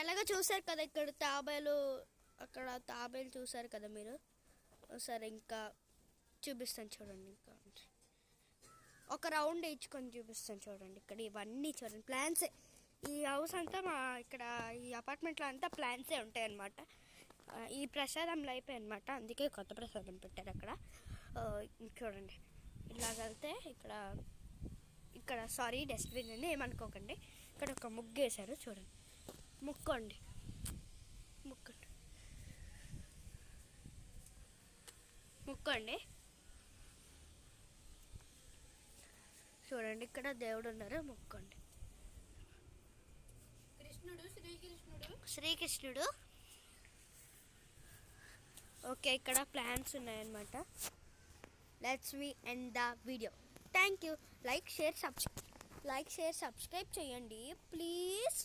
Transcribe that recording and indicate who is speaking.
Speaker 1: ఎలాగో చూసారు కదా, ఇక్కడ తాబేలు, అక్కడ తాబేలు చూసారు కదా మీరు. సరే ఇంకా చూపిస్తాను చూడండి. ఇంకా ఒక రౌండ్ ఇచ్చుకొని చూపిస్తాను చూడండి. ఇక్కడ ఇవన్నీ చూడండి ప్లాన్సే. ఈ హౌస్ అంతా ఇక్కడ ఈ అపార్ట్మెంట్లో అంతా ప్లాన్సే ఉంటాయి అన్నమాట. ఈ ప్రసాదంలో అయిపోయాయి అనమాట, అందుకే కొత్త ప్రసాదం పెట్టారు అక్కడ. చూడండి ఇలాగెళ్తే ఇక్కడ సారీ డస్ట్బిన్ అని ఏమనుకోకండి. ఇక్కడ ఒక ముగ్గు వేశారు చూడండి. ముక్కోండి చూడండి, ఇక్కడ దేవుడు ఉన్నారు, మొక్కండి. శ్రీకృష్ణుడు. ఓకే, ఇక్కడ ప్లాన్స్ ఉన్నాయన్నమాట. Let's we end the video. Thank you. Like share subscribe చేయండి ప్లీజ్.